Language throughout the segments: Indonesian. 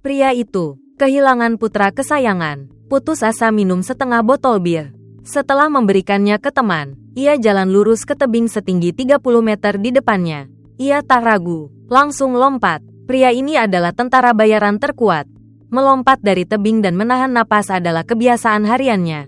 Pria itu kehilangan putra kesayangan, putus asa minum setengah botol bir. Setelah memberikannya ke teman, ia jalan lurus ke tebing setinggi 30 meter di depannya. Ia tak ragu, langsung lompat. Pria ini adalah tentara bayaran terkuat. Melompat dari tebing dan menahan napas adalah kebiasaan hariannya.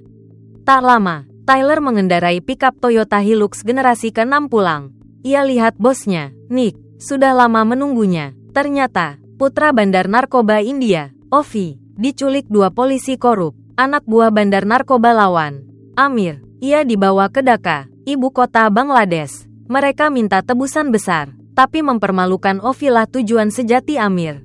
Tak lama, Tyler mengendarai pickup Toyota Hilux generasi ke-6 pulang. Ia lihat bosnya, Nick, sudah lama menunggunya. Ternyata, putra bandar narkoba India, Ovi, diculik 2 polisi korup, anak buah bandar narkoba lawan. Amir, ia dibawa ke Dhaka, ibu kota Bangladesh. Mereka minta tebusan besar, tapi mempermalukan Ovi lah tujuan sejati Amir.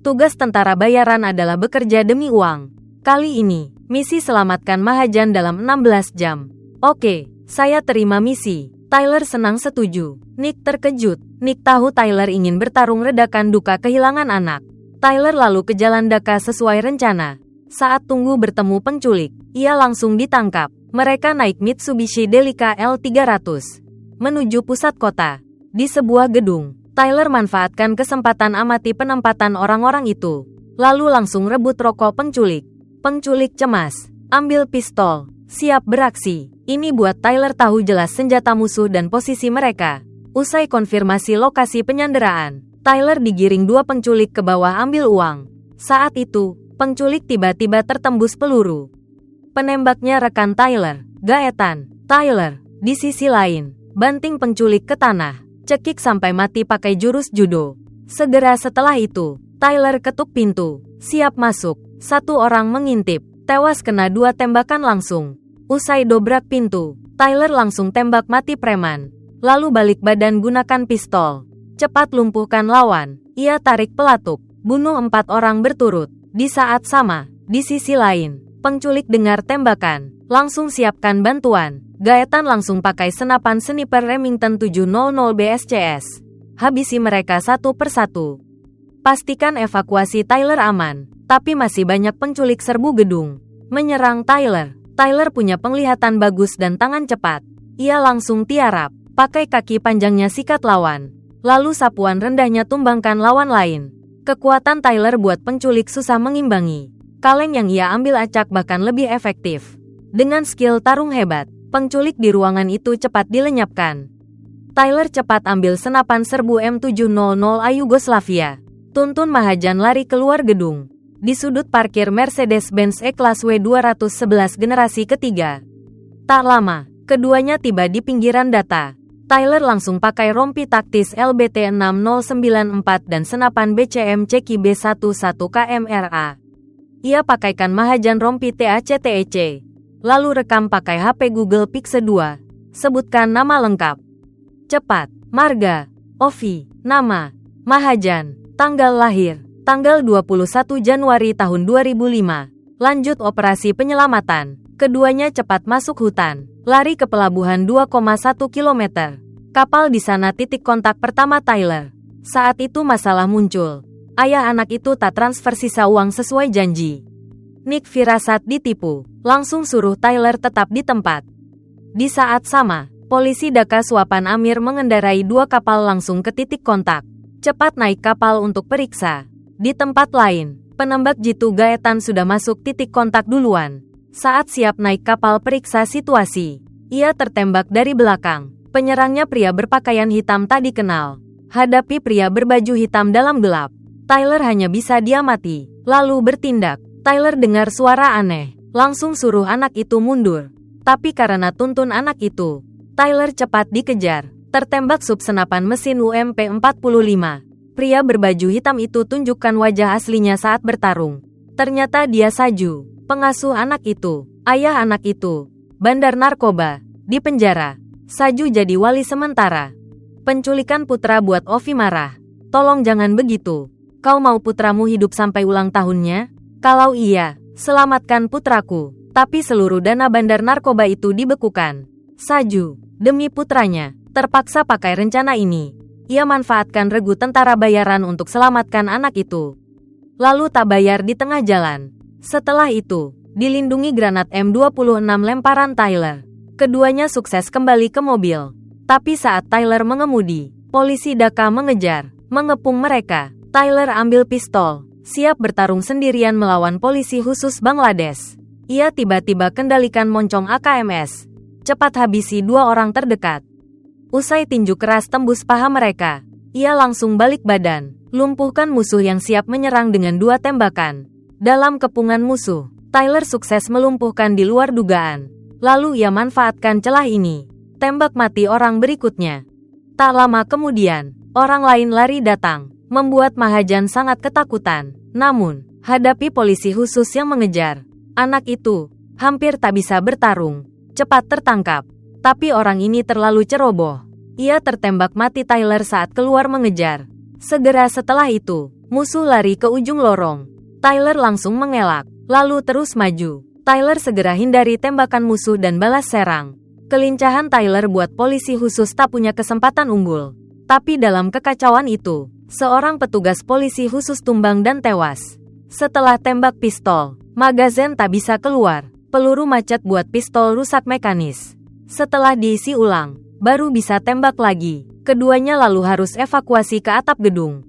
Tugas tentara bayaran adalah bekerja demi uang. Kali ini, misi selamatkan Mahajan dalam 16 jam. Oke, saya terima misi. Tyler senang setuju. Nick terkejut. Nick tahu Tyler ingin bertarung redakan duka kehilangan anak. Tyler lalu ke jalan Dhaka sesuai rencana. Saat tunggu bertemu penculik, ia langsung ditangkap. Mereka naik Mitsubishi Delica L300 menuju pusat kota. Di sebuah gedung, Tyler manfaatkan kesempatan amati penempatan orang-orang itu, lalu langsung rebut rokok penculik. Penculik cemas, ambil pistol, siap beraksi. Ini buat Tyler tahu jelas senjata musuh dan posisi mereka. Usai konfirmasi lokasi penyanderaan, Tyler digiring 2 penculik ke bawah ambil uang. Saat itu, penculik tiba-tiba tertembus peluru. Penembaknya rekan Tyler, Gaetan. Tyler, di sisi lain, banting penculik ke tanah, cekik sampai mati pakai jurus judo. Segera setelah itu, Tyler ketuk pintu, siap masuk. 1 orang mengintip, tewas kena 2 tembakan langsung. Usai dobrak pintu, Tyler langsung tembak mati preman. Lalu balik badan gunakan pistol. Cepat lumpuhkan lawan. Ia tarik pelatuk, bunuh 4 orang berturut. Di saat sama, di sisi lain, penculik dengar tembakan, langsung siapkan bantuan. Gaetan langsung pakai senapan sniper Remington 700 BSCS. Habisi mereka satu persatu. Pastikan evakuasi Tyler aman, tapi masih banyak penculik serbu gedung menyerang Tyler. Tyler punya penglihatan bagus dan tangan cepat. Ia langsung tiarap, pakai kaki panjangnya sikat lawan. Lalu sapuan rendahnya tumbangkan lawan lain. Kekuatan Tyler buat penculik susah mengimbangi. Kaleng yang ia ambil acak bahkan lebih efektif. Dengan skill tarung hebat, penculik di ruangan itu cepat dilenyapkan. Tyler cepat ambil senapan serbu M700A Yugoslavia. Tuntun Mahajan lari keluar gedung. Di sudut parkir Mercedes-Benz E-Class W211 generasi ketiga. Tak lama, keduanya tiba di pinggiran data. Tyler langsung pakai rompi taktis LBT 6094 dan senapan BCM Ceki B11 KMRA. Ia pakaikan Mahajan rompi TACTEC. Lalu rekam pakai HP Google Pixel 2. Sebutkan nama lengkap. Cepat, marga, Ovi, nama, Mahajan, tanggal lahir. Tanggal 21 Januari tahun 2005. Lanjut operasi penyelamatan. Keduanya cepat masuk hutan, lari ke pelabuhan 2,1 km. Kapal di sana titik kontak pertama Tyler. Saat itu masalah muncul. Ayah anak itu tak transfer sisa uang sesuai janji. Nick firasat ditipu, langsung suruh Tyler tetap di tempat. Di saat sama, polisi Dhaka suapan Amir mengendarai 2 kapal langsung ke titik kontak. Cepat naik kapal untuk periksa. Di tempat lain, penembak jitu Gaetan sudah masuk titik kontak duluan. Saat siap naik kapal periksa situasi, ia tertembak dari belakang. Penyerangnya pria berpakaian hitam tak dikenal. Hadapi pria berbaju hitam dalam gelap, Tyler hanya bisa diamati, lalu bertindak. Tyler dengar suara aneh, langsung suruh anak itu mundur. Tapi karena tuntun anak itu, Tyler cepat dikejar, tertembak sub senapan mesin UMP-45. Pria berbaju hitam itu tunjukkan wajah aslinya saat bertarung. Ternyata dia Saju, pengasuh anak itu, ayah anak itu, bandar narkoba, di penjara. Saju jadi wali sementara. Penculikan putra buat Ovi marah. Tolong jangan begitu. Kau mau putramu hidup sampai ulang tahunnya? Kalau iya, selamatkan putraku. Tapi seluruh dana bandar narkoba itu dibekukan. Saju, demi putranya, terpaksa pakai rencana ini. Ia manfaatkan regu tentara bayaran untuk selamatkan anak itu. Lalu tak bayar di tengah jalan. Setelah itu, dilindungi granat M26 lemparan Tyler. Keduanya sukses kembali ke mobil. Tapi saat Tyler mengemudi, polisi Dhaka mengejar, mengepung mereka. Tyler ambil pistol, siap bertarung sendirian melawan polisi khusus Bangladesh. Ia tiba-tiba kendalikan moncong AKMS. Cepat habisi dua orang terdekat. Usai tinju keras tembus paha mereka, ia langsung balik badan, lumpuhkan musuh yang siap menyerang dengan dua tembakan. Dalam kepungan musuh, Tyler sukses melumpuhkan di luar dugaan. Lalu ia manfaatkan celah ini, tembak mati orang berikutnya. Tak lama kemudian, orang lain lari datang, membuat Mahajan sangat ketakutan. Namun, hadapi polisi khusus yang mengejar, anak itu hampir tak bisa bertarung, cepat tertangkap. Tapi orang ini terlalu ceroboh. Ia tertembak mati Tyler saat keluar mengejar. Segera setelah itu, musuh lari ke ujung lorong. Tyler langsung mengelak, lalu terus maju. Tyler segera hindari tembakan musuh dan balas serang. Kelincahan Tyler buat polisi khusus tak punya kesempatan unggul. Tapi dalam kekacauan itu, seorang petugas polisi khusus tumbang dan tewas. Setelah tembak pistol, magazin tak bisa keluar. Peluru macet buat pistol rusak mekanis. Setelah diisi ulang, baru bisa tembak lagi. Keduanya lalu harus evakuasi ke atap gedung.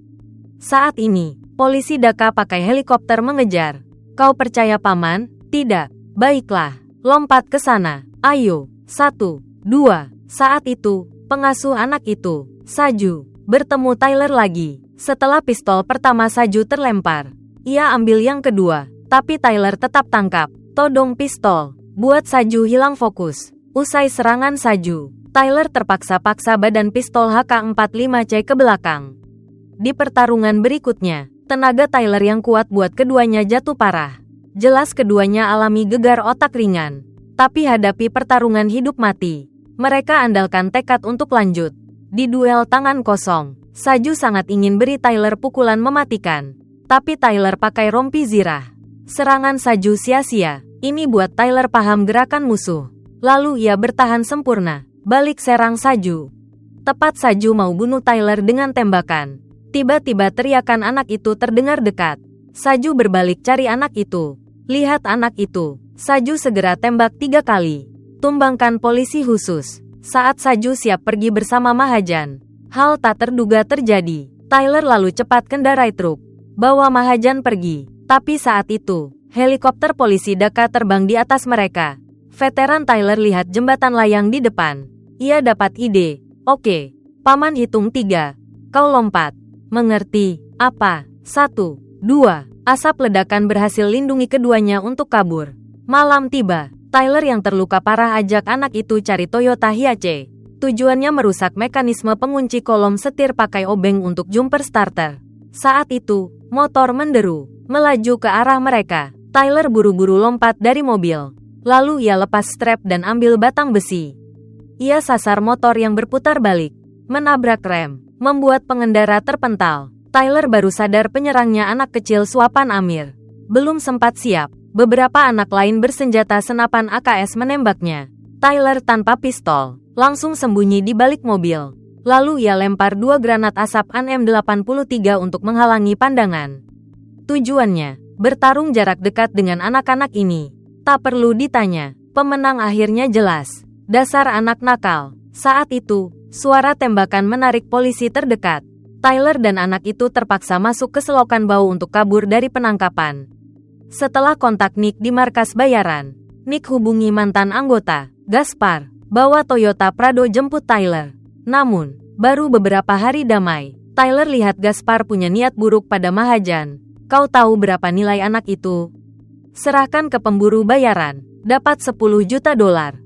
Saat ini, polisi Dhaka pakai helikopter mengejar. Kau percaya paman? Tidak. Baiklah, lompat ke sana. Ayo. 1, 2. Saat itu, pengasuh anak itu, Saju, bertemu Tyler lagi. Setelah pistol pertama Saju terlempar, ia ambil yang kedua, tapi Tyler tetap tangkap. Todong pistol, buat Saju hilang fokus. Usai serangan Saju, Tyler terpaksa-paksa badan pistol HK-45C ke belakang. Di pertarungan berikutnya, tenaga Tyler yang kuat buat keduanya jatuh parah. Jelas keduanya alami gegar otak ringan. Tapi hadapi pertarungan hidup mati, mereka andalkan tekad untuk lanjut. Di duel tangan kosong, Saju sangat ingin beri Tyler pukulan mematikan. Tapi Tyler pakai rompi zirah. Serangan Saju sia-sia. Ini buat Tyler paham gerakan musuh. Lalu ia bertahan sempurna, balik serang Saju. Tepat Saju mau bunuh Tyler dengan tembakan, tiba-tiba teriakan anak itu terdengar dekat. Saju berbalik cari anak itu. Lihat anak itu. Saju segera tembak 3 kali. Tumbangkan polisi khusus. Saat Saju siap pergi bersama Mahajan, hal tak terduga terjadi. Tyler lalu cepat kendarai truk, bawa Mahajan pergi. Tapi saat itu, helikopter polisi Dhaka terbang di atas mereka. Veteran Tyler lihat jembatan layang di depan. Ia dapat ide. Oke, paman hitung 3. Kau lompat. Mengerti? Apa? 1, 2. Asap ledakan berhasil lindungi keduanya untuk kabur. Malam tiba. Tyler yang terluka parah ajak anak itu cari Toyota Hiace. Tujuannya merusak mekanisme pengunci kolom setir pakai obeng untuk jumper starter. Saat itu, motor menderu, melaju ke arah mereka. Tyler buru-buru lompat dari mobil. Lalu ia lepas strap dan ambil batang besi. Ia sasar motor yang berputar balik, menabrak rem, membuat pengendara terpental. Tyler baru sadar penyerangnya anak kecil suapan Amir. Belum sempat siap, beberapa anak lain bersenjata senapan AKS menembaknya. Tyler tanpa pistol, langsung sembunyi di balik mobil. Lalu ia lempar 2 granat asap AN-M83 untuk menghalangi pandangan. Tujuannya, bertarung jarak dekat dengan anak-anak ini. Tak perlu ditanya, pemenang akhirnya jelas. Dasar anak nakal. Saat itu, suara tembakan menarik polisi terdekat. Tyler dan anak itu terpaksa masuk ke selokan bau untuk kabur dari penangkapan. Setelah kontak Nick di markas bayaran, Nick hubungi mantan anggota, Gaspar, bawa Toyota Prado jemput Tyler. Namun, baru beberapa hari damai, Tyler lihat Gaspar punya niat buruk pada Mahajan. Kau tahu berapa nilai anak itu? Serahkan ke pemburu bayaran, dapat 10 juta dolar.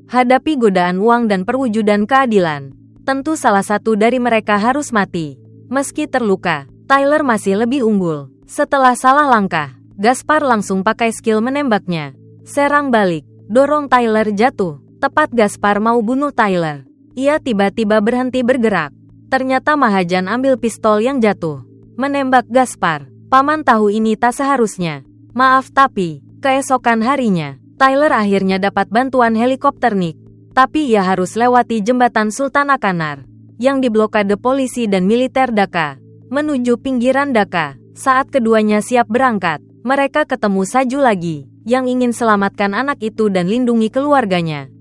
Hadapi godaan uang dan perwujudan keadilan, tentu salah satu dari mereka harus mati. Meski terluka, Tyler masih lebih unggul. Setelah salah langkah, Gaspar langsung pakai skill menembaknya. Serang balik, dorong Tyler jatuh. Tepat Gaspar mau bunuh Tyler, ia tiba-tiba berhenti bergerak. Ternyata Mahajan ambil pistol yang jatuh, menembak Gaspar. Paman tahu ini tak seharusnya. Maaf tapi, keesokan harinya, Tyler akhirnya dapat bantuan helikopter Nick. Tapi ia harus lewati jembatan Sultan Akanar yang diblokade polisi dan militer Dhaka. Menuju pinggiran Dhaka, saat keduanya siap berangkat, mereka ketemu Saju lagi, yang ingin selamatkan anak itu dan lindungi keluarganya.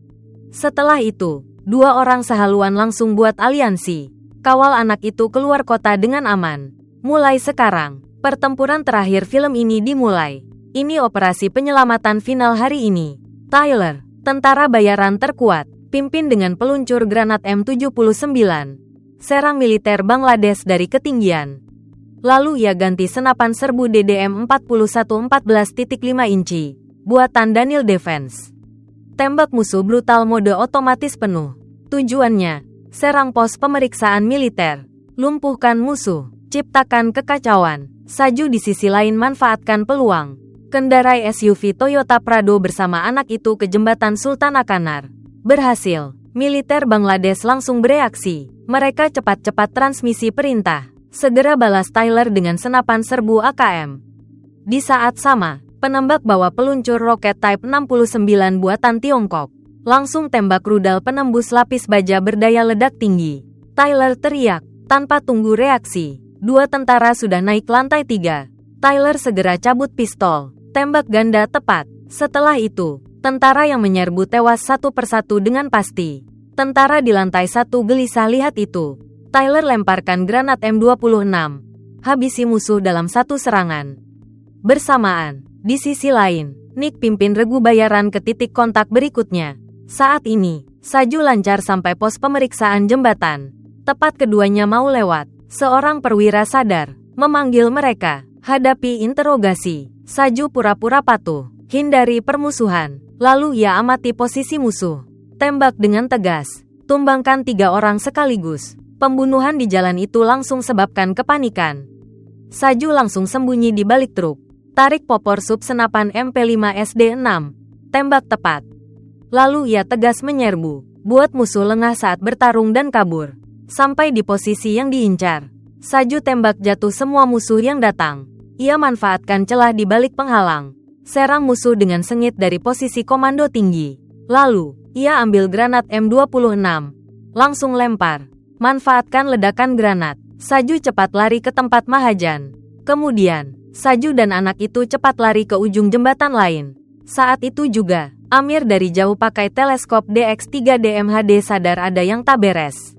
Setelah itu, 2 orang sehaluan langsung buat aliansi, kawal anak itu keluar kota dengan aman. Mulai sekarang, Pertempuran terakhir film ini dimulai. Ini operasi penyelamatan final hari ini. Tyler, tentara bayaran terkuat, pimpin dengan peluncur granat M79. Serang militer Bangladesh dari ketinggian. Lalu ia ganti senapan serbu DDM 41 14.5 inci, buatan Daniel Defense. Tembak musuh brutal mode otomatis penuh. Tujuannya, serang pos pemeriksaan militer, lumpuhkan musuh, ciptakan kekacauan. Saju di sisi lain manfaatkan peluang. Kendarai SUV Toyota Prado bersama anak itu ke jembatan Sultan Akanar. Berhasil, militer Bangladesh langsung bereaksi. Mereka cepat-cepat transmisi perintah. Segera balas Tyler dengan senapan serbu AKM. Di saat sama, penembak bawa peluncur roket Type 69 buatan Tiongkok. Langsung tembak rudal penembus lapis baja berdaya ledak tinggi. Tyler teriak, tanpa tunggu reaksi. Dua tentara sudah naik lantai 3. Tyler segera cabut pistol. Tembak ganda tepat. Setelah itu, tentara yang menyerbu tewas satu persatu dengan pasti. Tentara di lantai 1 gelisah lihat itu. Tyler lemparkan granat M26. Habisi musuh dalam satu serangan. Bersamaan, di sisi lain, Nick pimpin regu bayaran ke titik kontak berikutnya. Saat ini, Saju lancar sampai pos pemeriksaan jembatan. Tepat keduanya mau lewat, seorang perwira sadar, memanggil mereka. Hadapi interogasi. Saju pura-pura patuh, hindari permusuhan. Lalu ia amati posisi musuh. Tembak dengan tegas, tumbangkan 3 orang sekaligus. Pembunuhan di jalan itu langsung sebabkan kepanikan. Saju langsung sembunyi di balik truk. Tarik popor sub senapan MP5 SD6. Tembak tepat. Lalu ia tegas menyerbu, buat musuh lengah saat bertarung dan kabur. Sampai di posisi yang diincar, Saju tembak jatuh semua musuh yang datang. Ia manfaatkan celah di balik penghalang. Serang musuh dengan sengit dari posisi komando tinggi. Lalu, ia ambil granat M26. Langsung lempar. Manfaatkan ledakan granat. Saju cepat lari ke tempat Mahajan. Kemudian, Saju dan anak itu cepat lari ke ujung jembatan lain. Saat itu juga, Amir dari jauh pakai teleskop DX3 DMHD sadar ada yang tak beres.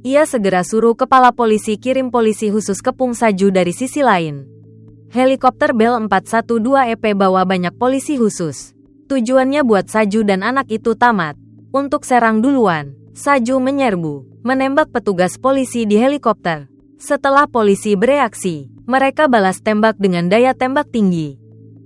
Ia segera suruh kepala polisi kirim polisi khusus kepung Saju dari sisi lain. Helikopter Bell 412 EP bawa banyak polisi khusus. Tujuannya buat Saju dan anak itu tamat. Untuk serang duluan, Saju menyerbu, menembak petugas polisi di helikopter. Setelah polisi bereaksi, mereka balas tembak dengan daya tembak tinggi.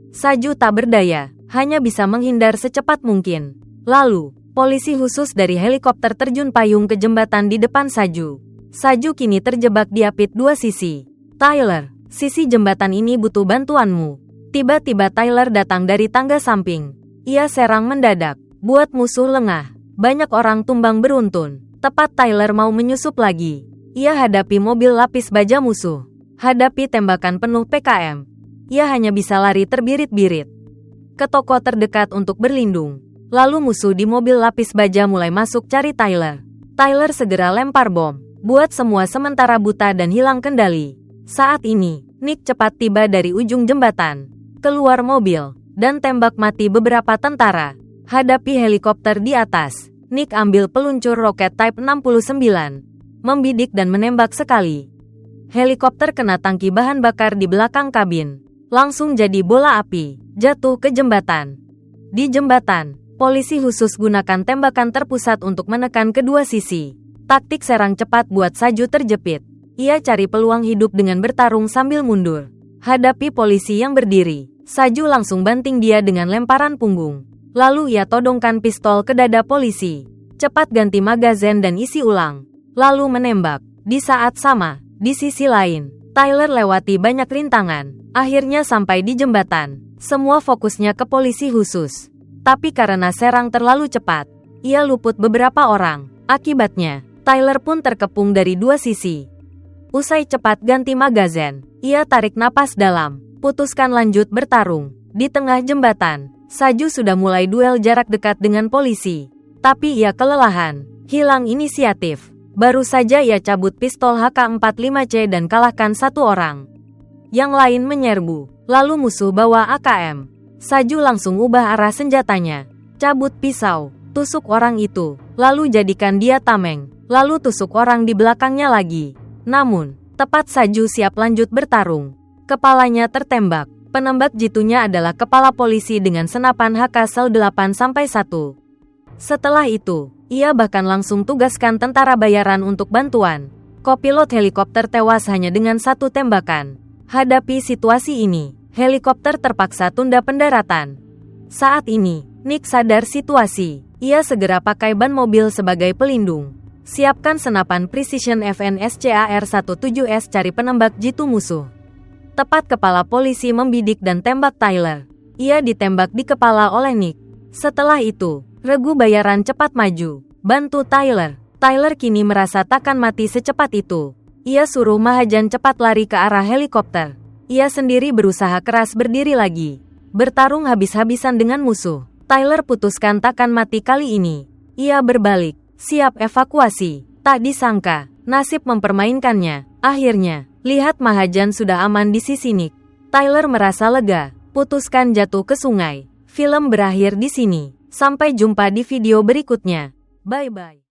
Saju tak berdaya, hanya bisa menghindar secepat mungkin. Lalu, polisi khusus dari helikopter terjun payung ke jembatan di depan Saju. Saju kini terjebak di apit 2 sisi. Tyler, sisi jembatan ini butuh bantuanmu. Tiba-tiba Tyler datang dari tangga samping. Ia serang mendadak, buat musuh lengah. Banyak orang tumbang beruntun. Tepat Tyler mau menyusup lagi, ia hadapi mobil lapis baja musuh. Hadapi tembakan penuh PKM, ia hanya bisa lari terbirit-birit ke toko terdekat untuk berlindung. Lalu musuh di mobil lapis baja mulai masuk cari Tyler. Tyler segera lempar bom, buat semua sementara buta dan hilang kendali. Saat ini, Nick cepat tiba dari ujung jembatan, keluar mobil, dan tembak mati beberapa tentara. Hadapi helikopter di atas, Nick ambil peluncur roket Type 69, membidik dan menembak sekali. Helikopter kena tangki bahan bakar di belakang kabin, langsung jadi bola api, jatuh ke jembatan. Di jembatan, polisi khusus gunakan tembakan terpusat untuk menekan kedua sisi. Taktik serang cepat buat Saju terjepit. Ia cari peluang hidup dengan bertarung sambil mundur. Hadapi polisi yang berdiri, Saju langsung banting dia dengan lemparan punggung. Lalu ia todongkan pistol ke dada polisi. Cepat ganti magazen dan isi ulang. Lalu menembak. Di saat sama, di sisi lain, Tyler lewati banyak rintangan. Akhirnya sampai di jembatan. Semua fokusnya ke polisi khusus. Tapi karena serang terlalu cepat, ia luput beberapa orang. Akibatnya, Tyler pun terkepung dari 2 sisi. Usai cepat ganti magazen, ia tarik napas dalam, putuskan lanjut bertarung. Di tengah jembatan, Saju sudah mulai duel jarak dekat dengan polisi. Tapi ia kelelahan, hilang inisiatif. Baru saja ia cabut pistol HK45C dan kalahkan 1 orang. Yang lain menyerbu, lalu musuh bawa AKM. Saju langsung ubah arah senjatanya. Cabut pisau, tusuk orang itu, lalu jadikan dia tameng. Lalu tusuk orang di belakangnya lagi. Namun, tepat Saju siap lanjut bertarung, Kepalanya tertembak. Penembak jitunya adalah kepala polisi dengan senapan HK-Sel 8-1. Setelah itu, ia bahkan langsung tugaskan tentara bayaran untuk bantuan. Kopilot helikopter tewas hanya dengan satu tembakan. Hadapi situasi ini, helikopter terpaksa tunda pendaratan. Saat ini, Nick sadar situasi. Ia segera pakai ban mobil sebagai pelindung. Siapkan senapan precision FNSCAR-17S, cari penembak jitu musuh. Tepat kepala polisi membidik dan tembak Tyler. Ia ditembak di kepala oleh Nick. Setelah itu, regu bayaran cepat maju. Bantu Tyler. Tyler kini merasa takkan mati secepat itu. Ia suruh Mahajan cepat lari ke arah helikopter. Ia sendiri berusaha keras berdiri lagi. Bertarung habis-habisan dengan musuh. Tyler putuskan takkan mati kali ini. Ia berbalik, siap evakuasi. Tak disangka, nasib mempermainkannya. Akhirnya, lihat Mahajan sudah aman di sisi Nick. Tyler merasa lega, putuskan jatuh ke sungai. Film berakhir di sini. Sampai jumpa di video berikutnya. Bye-bye.